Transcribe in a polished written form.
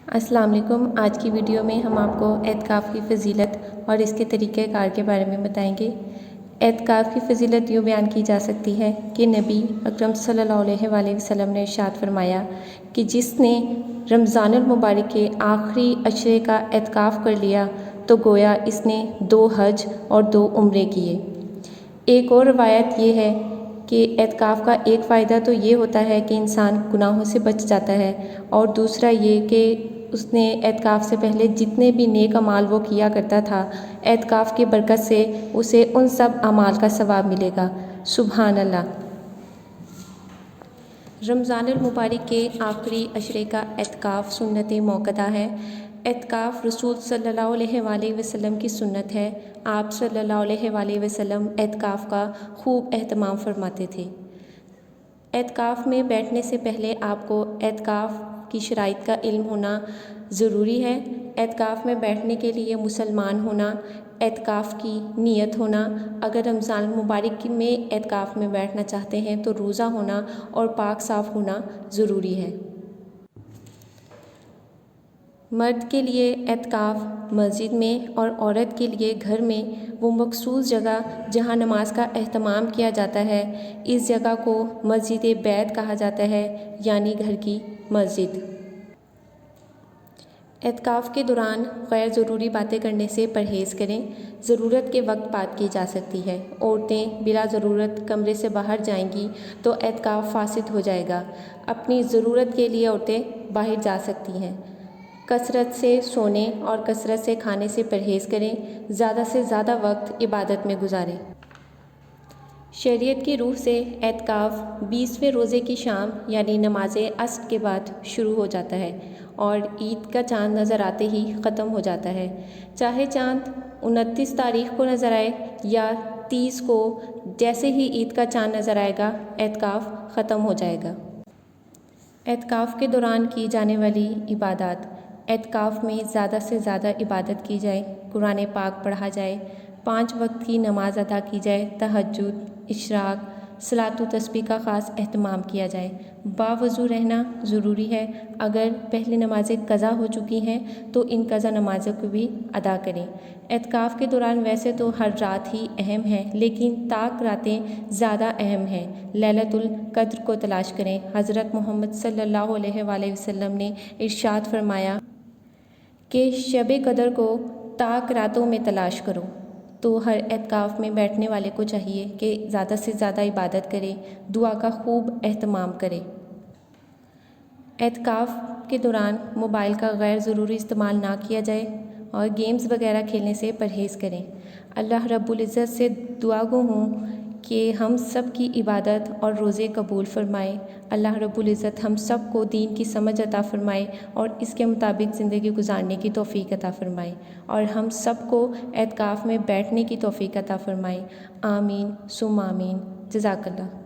السلام علیکم۔ آج کی ویڈیو میں ہم آپ کو اعتکاف کی فضیلت اور اس کے طریقہ کار کے بارے میں بتائیں گے۔ اعتکاف کی فضیلت یوں بیان کی جا سکتی ہے کہ نبی اکرم صلی اللہ علیہ وآلہ وسلم نے ارشاد فرمایا کہ جس نے رمضان المبارک کے آخری عشرے کا اعتکاف کر لیا تو گویا اس نے 2 حج اور 2 عمرے کیے۔ ایک اور روایت یہ ہے کہ اعتکاف کا ایک فائدہ تو یہ ہوتا ہے کہ انسان گناہوں سے بچ جاتا ہے، اور دوسرا یہ کہ اس نے اعتکاف سے پہلے جتنے بھی نیک اعمال وہ کیا کرتا تھا، اعتکاف کی برکت سے اسے ان سب اعمال کا ثواب ملے گا۔ سبحان اللہ۔ رمضان المبارک کے آخری عشرے کا اعتکاف سنت موقدہ ہے۔ اعتکاف رسول صلی اللہ علیہ وآلہ وسلم کی سنت ہے۔ آپ صلی اللہ علیہ وآلہ وسلم اعتکاف کا خوب اہتمام فرماتے تھے۔ اعتکاف میں بیٹھنے سے پہلے آپ کو اعتکاف کی شرائط کا علم ہونا ضروری ہے۔ اعتکاف میں بیٹھنے کے لیے مسلمان ہونا، اعتکاف کی نیت ہونا، اگر رمضان المبارک میں اعتکاف میں بیٹھنا چاہتے ہیں تو روزہ ہونا اور پاک صاف ہونا ضروری ہے۔ مرد کے لیے اعتکاف مسجد میں اور عورت کے لیے گھر میں وہ مخصوص جگہ جہاں نماز کا اہتمام کیا جاتا ہے، اس جگہ کو مسجد بیت کہا جاتا ہے، یعنی گھر کی مسجد۔ اعتکاف کے دوران غیر ضروری باتیں کرنے سے پرہیز کریں۔ ضرورت کے وقت بات کی جا سکتی ہے۔ عورتیں بلا ضرورت کمرے سے باہر جائیں گی تو اعتکاف فاسد ہو جائے گا۔ اپنی ضرورت کے لیے عورتیں باہر جا سکتی ہیں۔ کثرت سے سونے اور کثرت سے کھانے سے پرہیز کریں۔ زیادہ سے زیادہ وقت عبادت میں گزاریں۔ شریعت کی روح سے اعتکاف 20ویں روزے کی شام یعنی نماز عصر کے بعد شروع ہو جاتا ہے اور عید کا چاند نظر آتے ہی ختم ہو جاتا ہے۔ چاہے چاند 29 تاریخ کو نظر آئے یا 30 کو، جیسے ہی عید کا چاند نظر آئے گا اعتکاف ختم ہو جائے گا۔ اعتکاف کے دوران کی جانے والی عبادات۔ اعتکاف میں زیادہ سے زیادہ عبادت کی جائے، قرآن پاک پڑھا جائے، 5 وقت کی نماز ادا کی جائے، تہجد، اشراق، صلاۃ و تسبیح کا خاص اہتمام کیا جائے۔ باوضو رہنا ضروری ہے۔ اگر پہلی نمازیں قضا ہو چکی ہیں تو ان قضا نمازوں کو بھی ادا کریں۔ اعتکاف کے دوران ویسے تو ہر رات ہی اہم ہے، لیکن طاق راتیں زیادہ اہم ہیں۔ لیلۃ القدر کو تلاش کریں۔ حضرت محمد صلی اللہ علیہ وآلہ وسلم نے ارشاد فرمایا کہ شب قدر کو طاق راتوں میں تلاش کرو۔ تو ہر اعتکاف میں بیٹھنے والے کو چاہیے کہ زیادہ سے زیادہ عبادت کرے، دعا کا خوب اہتمام کرے۔ اعتکاف کے دوران موبائل کا غیر ضروری استعمال نہ کیا جائے اور گیمز وغیرہ کھیلنے سے پرہیز کریں۔ اللہ رب العزت سے دعا گو ہوں کہ ہم سب کی عبادت اور روزے قبول فرمائے۔ اللہ رب العزت ہم سب کو دین کی سمجھ عطا فرمائے اور اس کے مطابق زندگی گزارنے کی توفیق عطا فرمائے، اور ہم سب کو اعتکاف میں بیٹھنے کی توفیق عطا فرمائے۔ آمین ثم آمین۔ جزاک اللہ۔